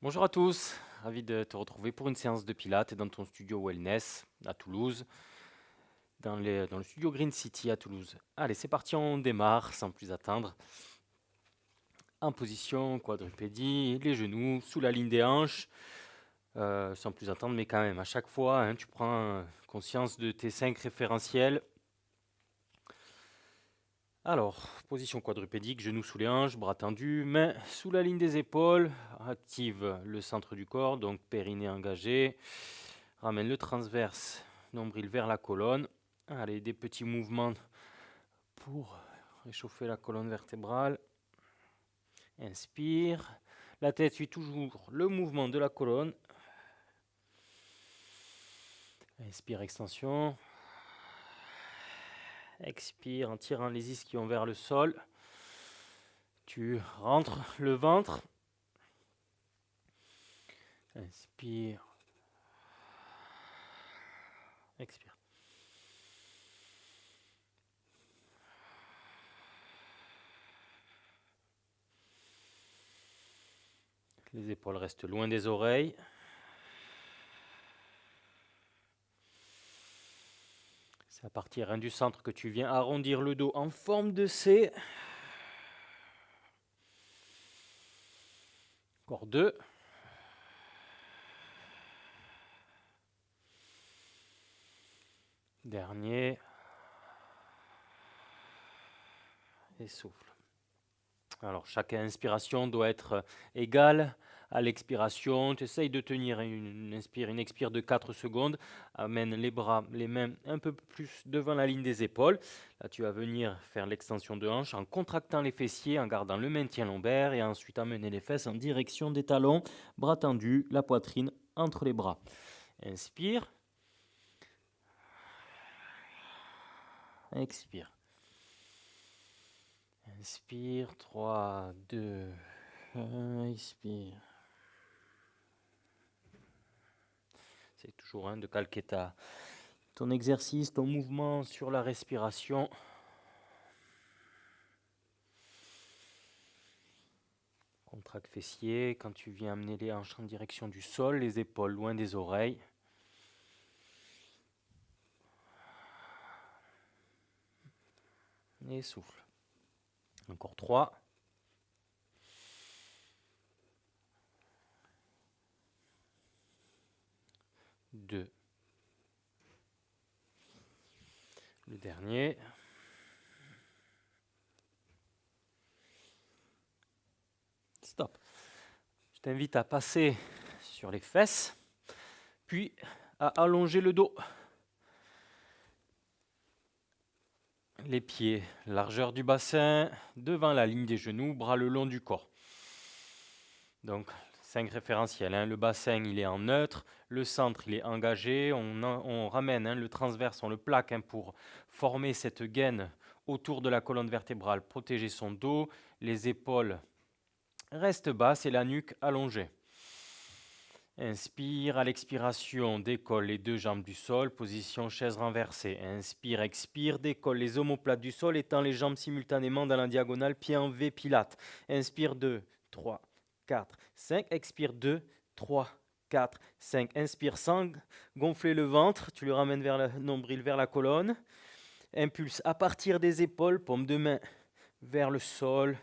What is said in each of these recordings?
Bonjour à tous, ravi de te retrouver pour une séance de pilates dans ton studio Wellness à Toulouse, dans le studio Green City à Toulouse. Allez, c'est parti, on démarre sans plus attendre. En position quadrupédie, les genoux sous la ligne des hanches, sans plus attendre, mais quand même, à chaque fois, hein, tu prends conscience de tes 5 référentiels. Alors, position quadrupédique, genoux sous les hanches, bras tendus, mains sous la ligne des épaules, active le centre du corps, donc périnée engagé, ramène le transverse, nombril vers la colonne. Allez, des petits mouvements pour réchauffer la colonne vertébrale. Inspire, la tête suit toujours le mouvement de la colonne. Inspire, extension. Expire en tirant les ischions vers le sol. Tu rentres le ventre. Inspire. Expire. Les épaules restent loin des oreilles. C'est à partir du centre que tu viens arrondir le dos en forme de C. Encore 2. Dernier. Et souffle. Alors, chaque inspiration doit être égale à l'expiration. Tu essayes de tenir une expire de 4 secondes. Amène les bras, les mains un peu plus devant la ligne des épaules. Là, tu vas venir faire l'extension de hanche en contractant les fessiers, en gardant le maintien lombaire et ensuite amener les fesses en direction des talons, bras tendus, la poitrine entre les bras. Inspire. Expire. Inspire, 3, 2, 1, expire. C'est toujours de calquer ton exercice, ton mouvement sur la respiration. Contracte fessier, quand tu viens amener les hanches en direction du sol, les épaules loin des oreilles. Et souffle. Encore 3. 2. Le dernier. Stop. Je t'invite à passer sur les fesses, puis à allonger le dos. Les pieds, largeur du bassin, devant la ligne des genoux, bras le long du corps. Donc, 5 référentiels. Le bassin, il est en neutre. Le centre, il est engagé. On ramène le transverse, on le plaque pour former cette gaine autour de la colonne vertébrale, protéger son dos. Les épaules restent basses et la nuque allongée. Inspire, à l'expiration, décolle les 2 jambes du sol, position chaise renversée. Inspire, expire, décolle les omoplates du sol, étend les jambes simultanément dans la diagonale, pied en V, pilate. Inspire 2, 3, 4, 5. Expire 2, 3, 4, 5. Inspire sans gonfler le ventre, tu le ramènes vers le nombril, vers la colonne. Impulse à partir des épaules, paume de main vers le sol,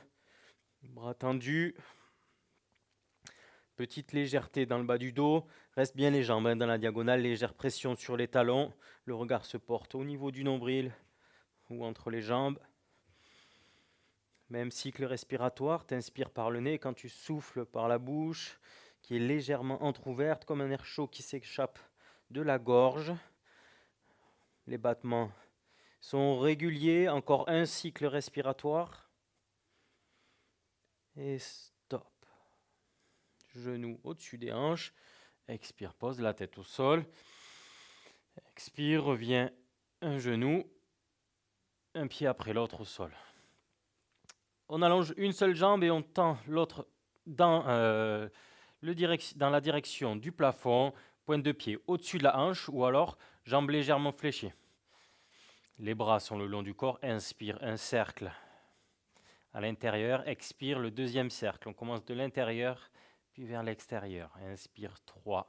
bras tendus. Petite légèreté dans le bas du dos, reste bien les jambes dans la diagonale, légère pression sur les talons, le regard se porte au niveau du nombril ou entre les jambes. Même cycle respiratoire, t'inspires par le nez quand tu souffles par la bouche, qui est légèrement entrouverte comme un air chaud qui s'échappe de la gorge. Les battements sont réguliers, encore un cycle respiratoire. Et stop. Genoux au-dessus des hanches. Expire, pose la tête au sol. Expire, revient un genou, un pied après l'autre au sol. On allonge une seule jambe et on tend l'autre dans la direction du plafond, pointe de pied au-dessus de la hanche ou alors jambes légèrement fléchées. Les bras sont le long du corps. Inspire, un cercle à l'intérieur. Expire, le deuxième cercle. On commence de l'intérieur puis vers l'extérieur. Inspire 3.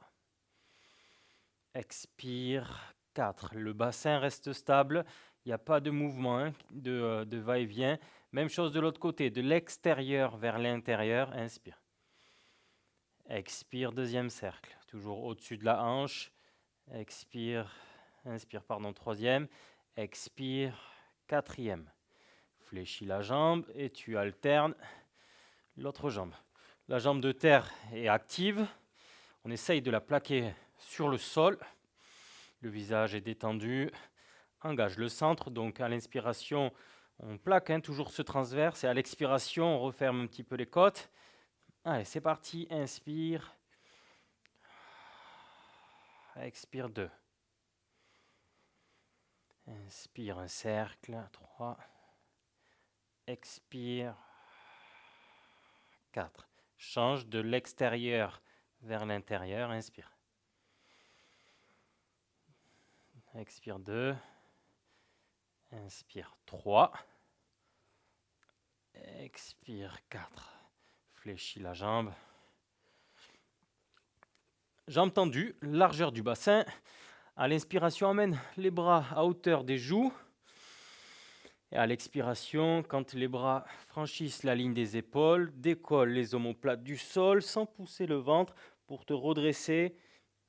Expire 4. Le bassin reste stable, il n'y a pas de mouvement de va-et-vient. Même chose de l'autre côté, de l'extérieur vers l'intérieur. Inspire. Expire, deuxième cercle, toujours au-dessus de la hanche. Expire, inspire, pardon, troisième. Expire, quatrième. Fléchis la jambe et tu alternes l'autre jambe. La jambe de terre est active. On essaye de la plaquer sur le sol. Le visage est détendu. Engage le centre. Donc à l'inspiration, on plaque toujours ce transverse. Et à l'expiration, on referme un petit peu les côtes. Allez, c'est parti. Inspire. Expire 2. Inspire un cercle. 3. Expire. 4. Change de l'extérieur vers l'intérieur. Inspire. Expire 2. Inspire 3. Expire 4. Fléchis la jambe. Jambe tendue, largeur du bassin. À l'inspiration, amène les bras à hauteur des joues. Et à l'expiration, quand les bras franchissent la ligne des épaules, décolle les omoplates du sol sans pousser le ventre pour te redresser.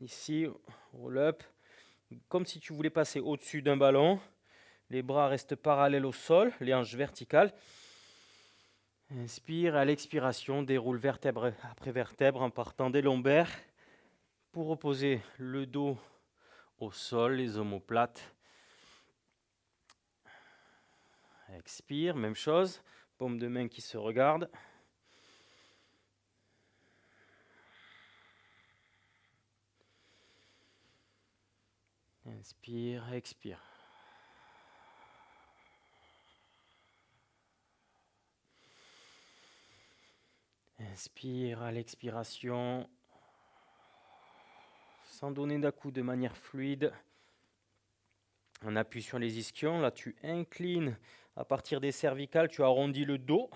Ici, roll up. Comme si tu voulais passer au-dessus d'un ballon. Les bras restent parallèles au sol, les hanches verticales. Inspire, à l'expiration, déroule vertèbre après vertèbre en partant des lombaires pour reposer le dos au sol, les omoplates. Expire, même chose, paume de main qui se regarde. Inspire, expire. Inspire, à l'expiration, sans donner d'à-coup de manière fluide. On appuie sur les ischions, là tu inclines à partir des cervicales, tu arrondis le dos,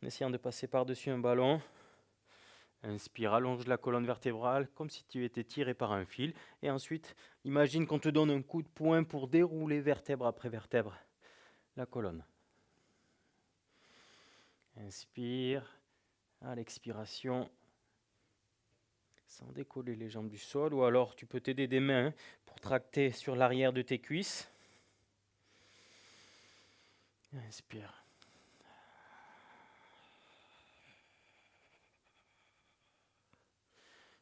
en essayant de passer par-dessus un ballon. Inspire, allonge la colonne vertébrale comme si tu étais tiré par un fil. Et ensuite, imagine qu'on te donne un coup de poing pour dérouler vertèbre après vertèbre la colonne. Inspire, à l'expiration, sans décoller les jambes du sol. Ou alors tu peux t'aider des mains pour tracter sur l'arrière de tes cuisses. Inspire.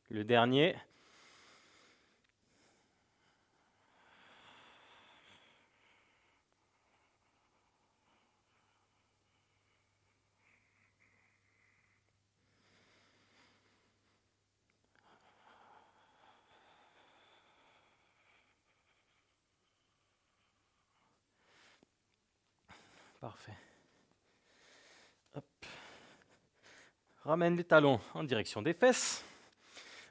Le dernier. Parfait. Hop. Ramène les talons en direction des fesses.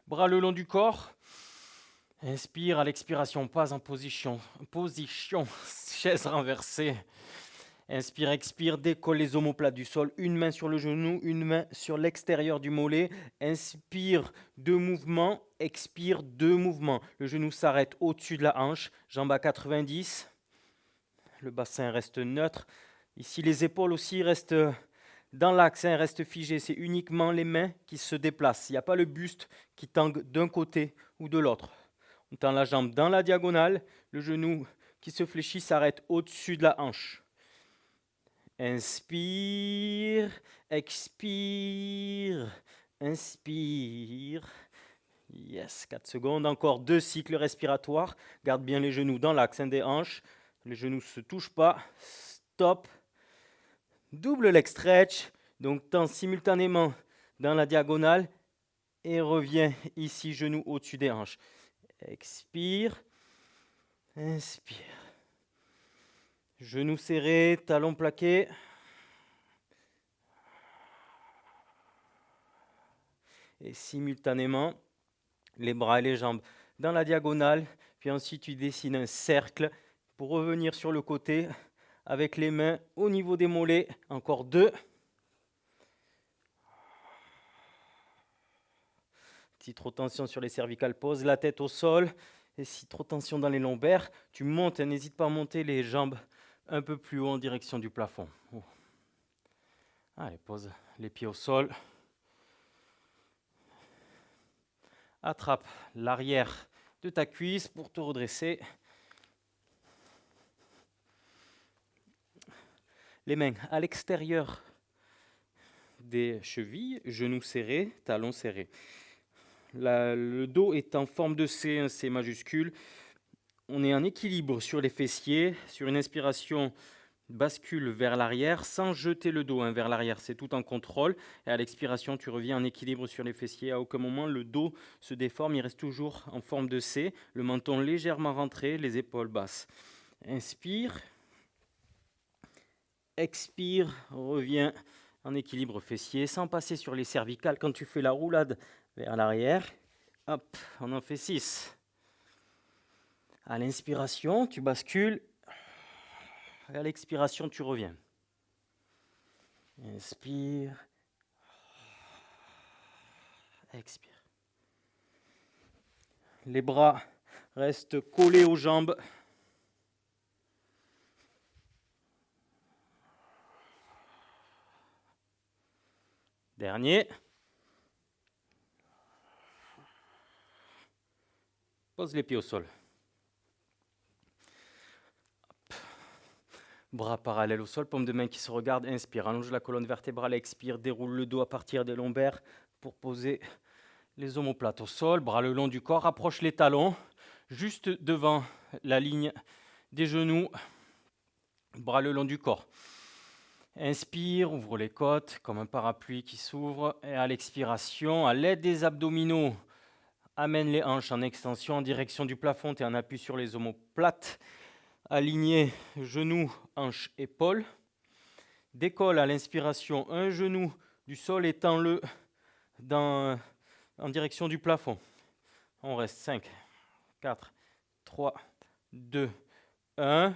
Bras le long du corps. Inspire, à l'expiration, pas en position chaise renversée. Inspire, expire, décolle les omoplates du sol. Une main sur le genou, une main sur l'extérieur du mollet. Inspire, 2 mouvements. Expire, 2 mouvements. Le genou s'arrête au-dessus de la hanche. Jambe à 90. Le bassin reste neutre. Ici, les épaules aussi restent dans l'axe, restent figées. C'est uniquement les mains qui se déplacent. Il n'y a pas le buste qui tangue d'un côté ou de l'autre. On tend la jambe dans la diagonale. Le genou qui se fléchit s'arrête au-dessus de la hanche. Inspire, expire, inspire. Yes, 4 secondes. Encore 2 cycles respiratoires. Garde bien les genoux dans l'axe des hanches. Les genoux ne se touchent pas. Stop. Double leg stretch. Donc, tends simultanément dans la diagonale et reviens ici, genoux au-dessus des hanches. Expire. Inspire. Genoux serrés, talons plaqués. Et simultanément, les bras et les jambes dans la diagonale. Puis ensuite, tu dessines un cercle pour revenir sur le côté avec les mains au niveau des mollets. Encore 2. Si trop tension sur les cervicales, pose la tête au sol. Et si trop tension dans les lombaires, tu montes et n'hésite pas à monter les jambes un peu plus haut en direction du plafond. Oh. Allez, pose les pieds au sol. Attrape l'arrière de ta cuisse pour te redresser. Les mains à l'extérieur des chevilles, genoux serrés, talons serrés. Le dos est en forme de C, un C majuscule. On est en équilibre sur les fessiers. Sur une inspiration, bascule vers l'arrière sans jeter le dos vers l'arrière. C'est tout en contrôle. Et à l'expiration, tu reviens en équilibre sur les fessiers. À aucun moment, le dos se déforme. Il reste toujours en forme de C. Le menton légèrement rentré, les épaules basses. Inspire. Expire. Reviens en équilibre fessier sans passer sur les cervicales. Quand tu fais la roulade vers l'arrière, hop, on en fait 6. À l'inspiration, tu bascules. À l'expiration, tu reviens. Inspire. Expire. Les bras restent collés aux jambes. Dernier. Pose les pieds au sol. Hop. Bras parallèles au sol, paume de main qui se regarde. Inspire, allonge la colonne vertébrale. Expire, déroule le dos à partir des lombaires pour poser les omoplates au sol. Bras le long du corps, rapproche les talons juste devant la ligne des genoux. Bras le long du corps. Inspire, ouvre les côtes comme un parapluie qui s'ouvre. Et à l'expiration, à l'aide des abdominaux, amène les hanches en extension en direction du plafond et en appui sur les omoplates. Aligné, genoux, hanches, épaules. Décolle à l'inspiration un genou du sol, étends-le en direction du plafond. On reste 5, 4, 3, 2, 1.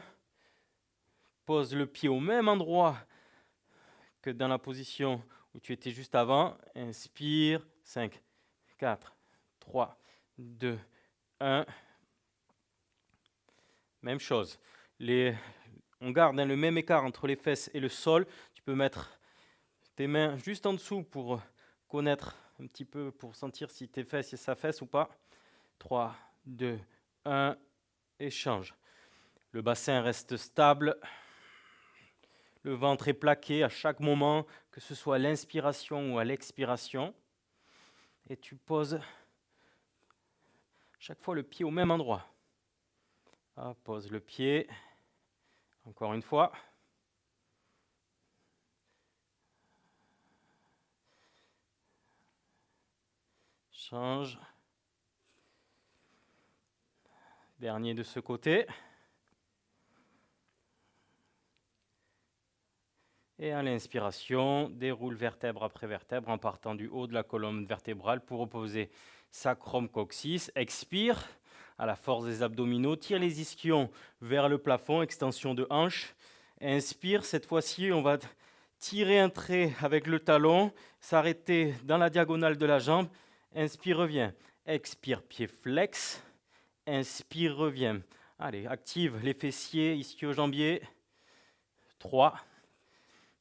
Pose le pied au même endroit que dans la position où tu étais juste avant. Inspire, 5, 4, 3, 2, 1. Même chose. On garde le même écart entre les fesses et le sol. Tu peux mettre tes mains juste en dessous pour connaître un petit peu, pour sentir si tes fesses, ça fesse ou pas. 3, 2, 1, échange. Le bassin reste stable. Le ventre est plaqué à chaque moment, que ce soit à l'inspiration ou à l'expiration. Et tu poses chaque fois le pied au même endroit. Pose le pied. Encore une fois. Change. Dernier de ce côté. Et à l'inspiration, déroule vertèbre après vertèbre en partant du haut de la colonne vertébrale pour opposer sacrum coccyx. Expire à la force des abdominaux. Tire les ischions vers le plafond, extension de hanche. Inspire, cette fois-ci, on va tirer un trait avec le talon, s'arrêter dans la diagonale de la jambe. Inspire, reviens. Expire, pied flex. Inspire, reviens. Allez, active les fessiers, ischio-jambiers. 3.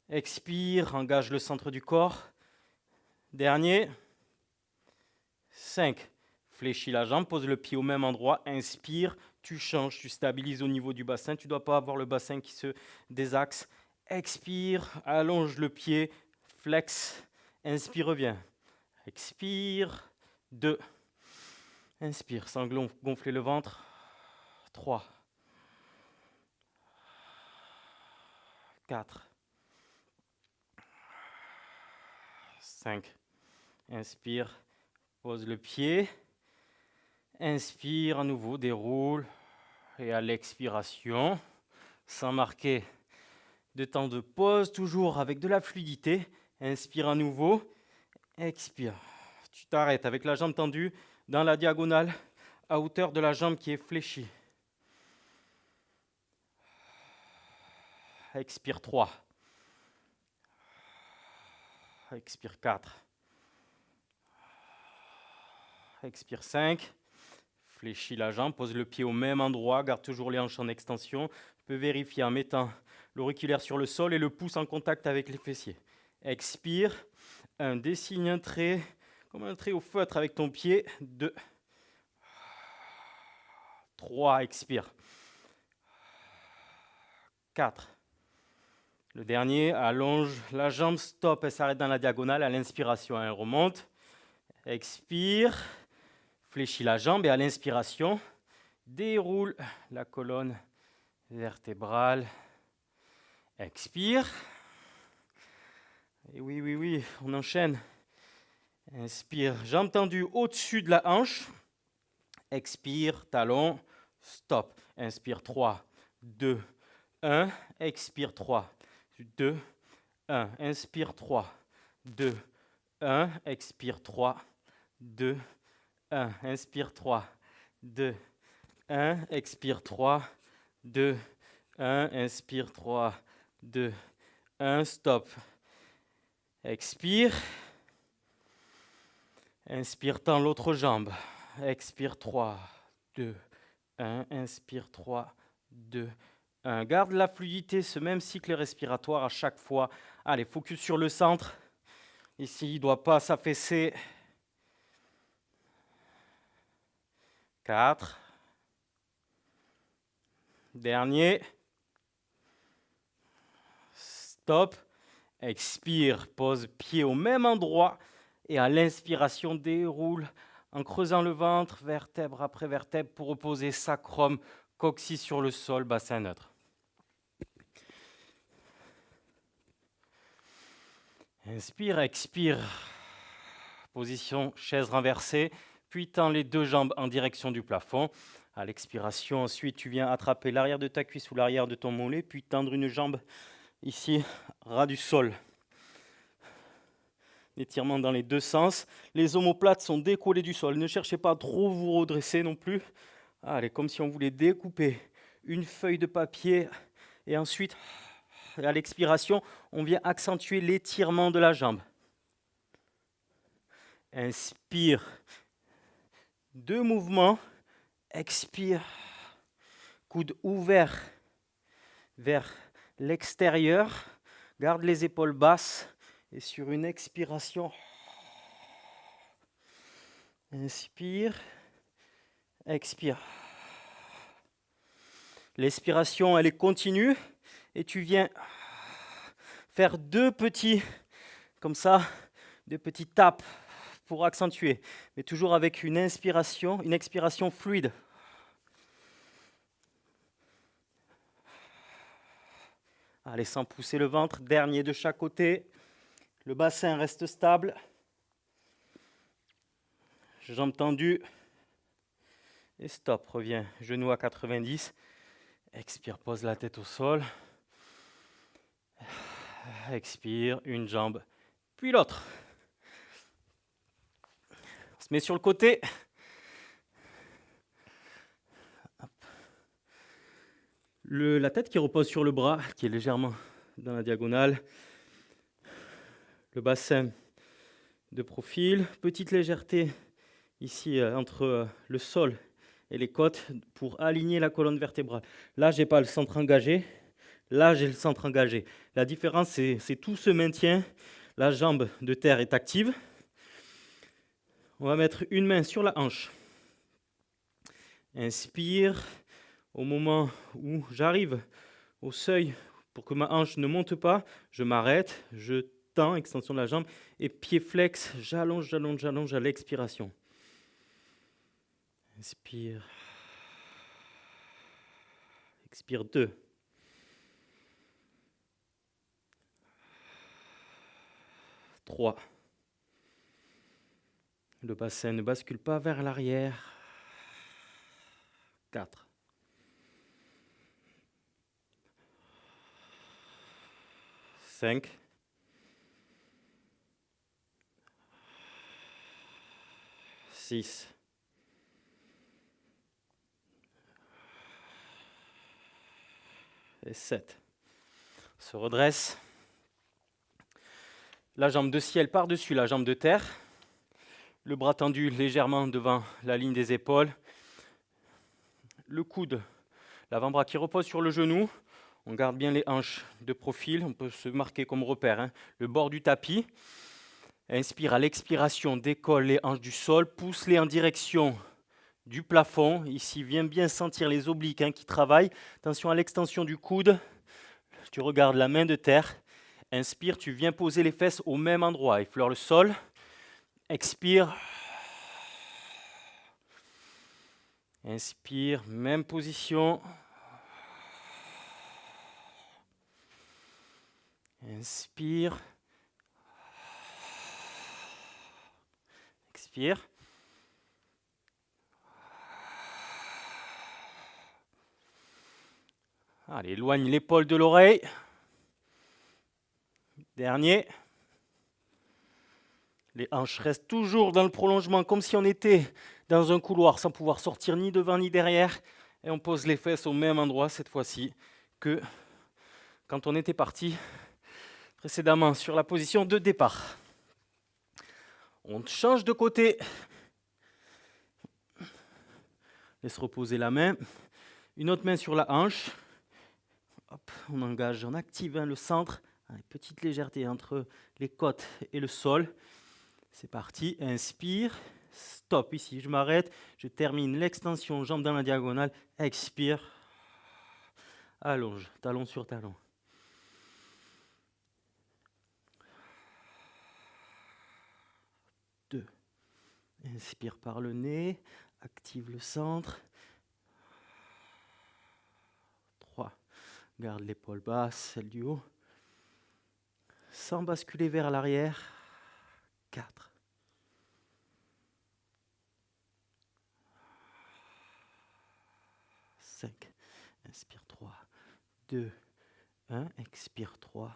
Expire, engage le centre du corps. Dernier. 5. Fléchis la jambe, pose le pied au même endroit. Inspire, tu changes, tu stabilises au niveau du bassin. Tu ne dois pas avoir le bassin qui se désaxe. Expire, allonge le pied, flex. Inspire, reviens. Expire. 2. Inspire, sans gonfler le ventre. 3. 4. 5. Inspire, pose le pied. Inspire à nouveau, déroule. Et à l'expiration, sans marquer de temps de pause, toujours avec de la fluidité. Inspire à nouveau. Expire. Tu t'arrêtes avec la jambe tendue dans la diagonale à hauteur de la jambe qui est fléchie. Expire 3. Expire 4. Expire 5. Fléchis la jambe, pose le pied au même endroit, garde toujours les hanches en extension. Tu peux vérifier en mettant l'auriculaire sur le sol et le pouce en contact avec les fessiers. Expire. 1. Dessine un trait, comme un trait au feutre avec ton pied. 2. 3. Expire. 4. Le dernier, allonge la jambe, stop, elle s'arrête dans la diagonale. À l'inspiration, elle remonte. Expire. Fléchis la jambe et à l'inspiration, déroule la colonne vertébrale. Expire. Et oui, on enchaîne. Inspire, jambe tendue au-dessus de la hanche. Expire, talon, stop. Inspire, 3, 2, 1. Expire, 3, 2, 1. Inspire, 3, 2, 1. Expire, 3, 2, 1. Inspire, 3, 2, 1. Expire, 3, 2, 1. Inspire, 3, 2, 1. Stop. Expire. Inspire, tends l'autre jambe. Expire, 3, 2, 1. Inspire, 3, 2, 1. Garde la fluidité, ce même cycle respiratoire à chaque fois. Allez, focus sur le centre. Ici, il ne doit pas s'affaisser. 4. Dernier. Stop. Expire, pose pied au même endroit. Et à l'inspiration, déroule en creusant le ventre, vertèbre après vertèbre, pour reposer sacrum, coccyx sur le sol, bassin neutre. Inspire, expire. Position chaise renversée, puis tends les deux jambes en direction du plafond. À l'expiration, ensuite, tu viens attraper l'arrière de ta cuisse ou l'arrière de ton mollet, puis tendre une jambe ici, ras du sol. Étirement dans les deux sens. Les omoplates sont décollées du sol. Ne cherchez pas à trop vous redresser non plus. Allez, comme si on voulait découper une feuille de papier. Et ensuite, à l'expiration, on vient accentuer l'étirement de la jambe. Inspire. 2 mouvements. Expire. Coude ouvert vers l'extérieur. Garde les épaules basses. Et sur une expiration, inspire, expire. L'expiration, elle est continue. Et tu viens faire 2 petits, comme ça, 2 petits tapes pour accentuer. Mais toujours avec une inspiration, une expiration fluide. Allez, sans pousser le ventre. Dernier de chaque côté. Le bassin reste stable. Jambes tendues. Et stop, reviens. Genou à 90. Expire, pose la tête au sol. Expire, une jambe, puis l'autre. On se met sur le côté. La tête qui repose sur le bras, qui est légèrement dans la diagonale. Le bassin de profil. Petite légèreté ici entre le sol et les côtes pour aligner la colonne vertébrale. Là, je n'ai pas le centre engagé. Là, j'ai le centre engagé. La différence, c'est tout ce maintien. La jambe de terre est active. On va mettre une main sur la hanche. Inspire. Au moment où j'arrive au seuil, pour que ma hanche ne monte pas, je m'arrête, je tends, extension de la jambe, et pied flex, j'allonge à l'expiration. Inspire. Expire 2. Trois. Le bassin ne bascule pas vers l'arrière. 4. 5. 6. 7. Se redresse. La jambe de ciel par-dessus la jambe de terre. Le bras tendu légèrement devant la ligne des épaules. Le coude, l'avant-bras qui repose sur le genou. On garde bien les hanches de profil. On peut se marquer comme repère, hein, le bord du tapis. Inspire à l'expiration, décolle les hanches du sol. Pousse-les en direction du plafond. Ici, viens bien sentir les obliques, hein, qui travaillent. Attention à l'extension du coude. Tu regardes la main de terre. Inspire, tu viens poser les fesses au même endroit. Effleure le sol. Expire. Inspire, même position. Inspire. Expire. Allez, éloigne l'épaule de l'oreille. Dernier. Les hanches restent toujours dans le prolongement, comme si on était dans un couloir, sans pouvoir sortir ni devant ni derrière. Et on pose les fesses au même endroit cette fois-ci que quand on était parti précédemment sur la position de départ. On change de côté. Laisse reposer la main. Une autre main sur la hanche. Hop, on engage, on active, hein, le centre. Allez, petite légèreté entre les côtes et le sol. C'est parti. Inspire. Stop. Ici, je m'arrête. Je termine l'extension, jambe dans la diagonale. Expire. Allonge, talon sur talon. Deux. Inspire par le nez. Active le centre. 3. Garde l'épaule basse, celle du haut. Sans basculer vers l'arrière. 4. 5. Inspire 3. 2. 1. Expire 3.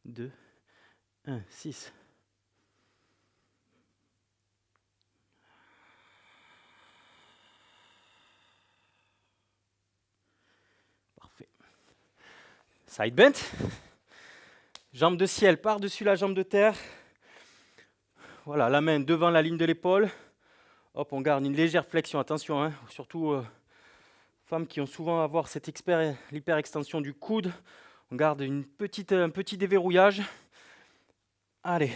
2. 1. 6. Parfait. Side bend. Jambe de ciel par-dessus la jambe de terre. Voilà, la main devant la ligne de l'épaule. Hop, on garde une légère flexion. Attention, hein, surtout femmes qui ont souvent à avoir cette l'hyperextension du coude. On garde un petit déverrouillage. Allez.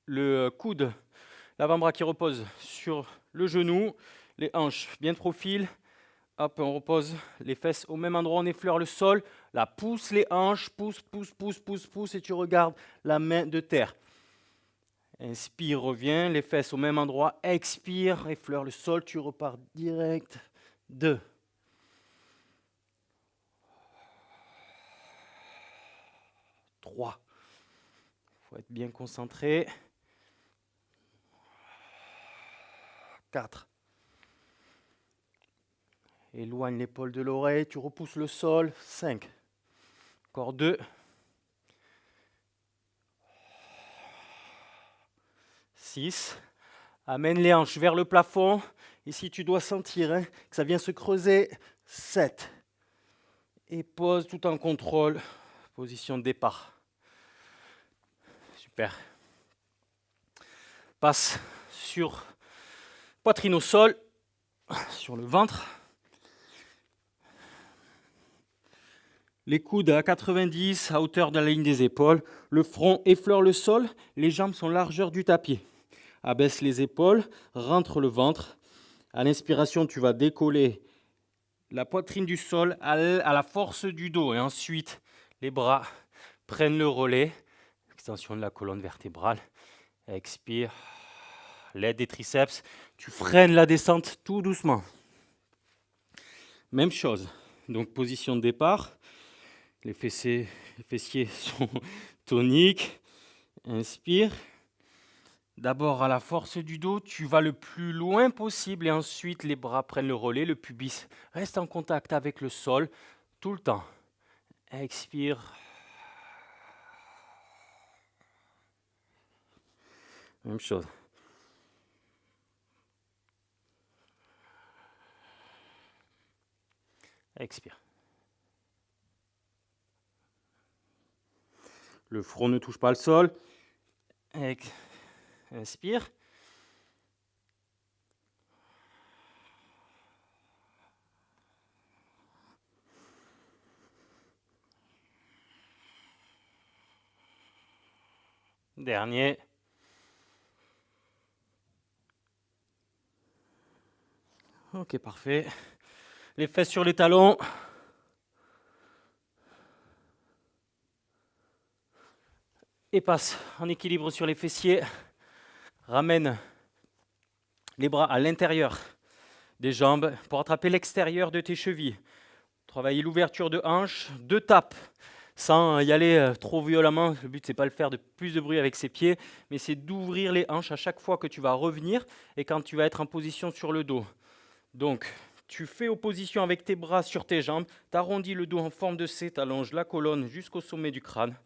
Le coude, l'avant-bras qui repose sur le genou. Les hanches bien de profil. Hop, on repose les fesses au même endroit, on effleure le sol. Là, pousse les hanches, pousse, et tu regardes la main de terre. Inspire, reviens, les fesses au même endroit. Expire, effleure le sol, tu repars direct. 2. 3. Il faut être bien concentré. 4. Éloigne l'épaule de l'oreille, tu repousses le sol. 5. Encore 2. 6. Amène les hanches vers le plafond. Ici, tu dois sentir, hein, que ça vient se creuser. 7. Et pose tout en contrôle. Position de départ. Super. Passe sur poitrine au sol, sur le ventre. Les coudes à 90, à hauteur de la ligne des épaules. Le front effleure le sol. Les jambes sont largeur du tapis. Abaisse les épaules, rentre le ventre. À l'inspiration, tu vas décoller la poitrine du sol à la force du dos. Et ensuite, les bras prennent le relais. Extension de la colonne vertébrale. Expire. L'aide des triceps. Tu freines la descente tout doucement. Même chose. Donc, position de départ. Les fessiers sont toniques. Inspire. D'abord, à la force du dos, tu vas le plus loin possible et ensuite les bras prennent le relais. Le pubis reste en contact avec le sol tout le temps. Expire. Même chose. Expire. Le front ne touche pas le sol. Inspire. Dernier. Ok, parfait. Les fesses sur les talons. Et passe en équilibre sur les fessiers. Ramène les bras à l'intérieur des jambes pour attraper l'extérieur de tes chevilles. Travailler l'ouverture de hanche, 2 tapes, sans y aller trop violemment. Le but, c'est pas de faire plus de bruit avec ses pieds, mais c'est d'ouvrir les hanches à chaque fois que tu vas revenir et quand tu vas être en position sur le dos. Donc, tu fais opposition avec tes bras sur tes jambes, tu arrondis le dos en forme de C, tu allonges la colonne jusqu'au sommet du crâne.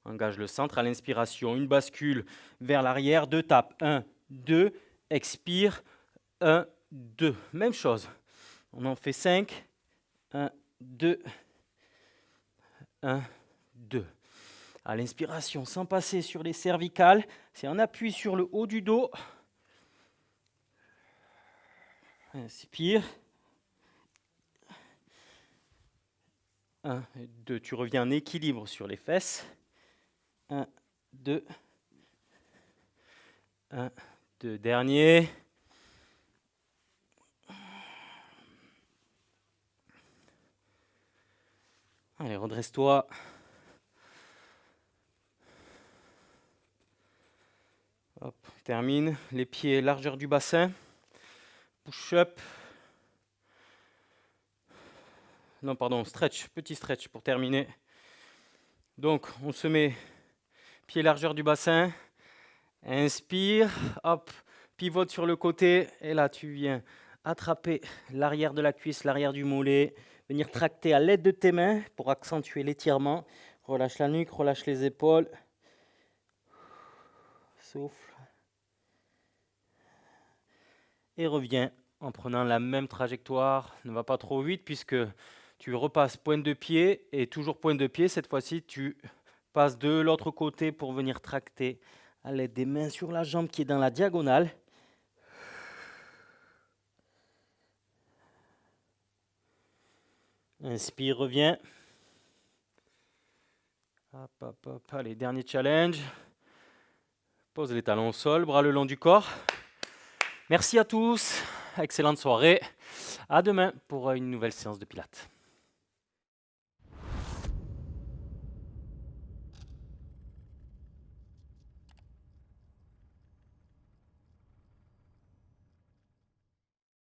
Engage le centre à l'inspiration, une bascule vers l'arrière, 2 tapes, 1, 2, expire, 1, 2. Même chose, on en fait 5, 1, 2, 1, 2. À l'inspiration, sans passer sur les cervicales, c'est un appui sur le haut du dos. Inspire. 1, 2, tu reviens en équilibre sur les fesses. 1, 2. 1, 2, dernier. Allez, redresse-toi. Hop, termine. Les pieds largeur du bassin. Push-up. Non, pardon, stretch, petit stretch pour terminer. Donc, on se met pied largeur du bassin. Inspire, hop, pivote sur le côté. Et là, tu viens attraper l'arrière de la cuisse, l'arrière du mollet. Venir tracter à l'aide de tes mains pour accentuer l'étirement. Relâche la nuque, relâche les épaules. Souffle. Et reviens en prenant la même trajectoire. Ne va pas trop vite puisque tu repasses pointe de pied et toujours pointe de pied. Cette fois-ci, tu passes de l'autre côté pour venir tracter à l'aide des mains sur la jambe qui est dans la diagonale. Inspire, reviens. Hop, hop, hop. Allez, dernier challenge. Pose les talons au sol, bras le long du corps. Merci à tous. Excellente soirée. À demain pour une nouvelle séance de pilates.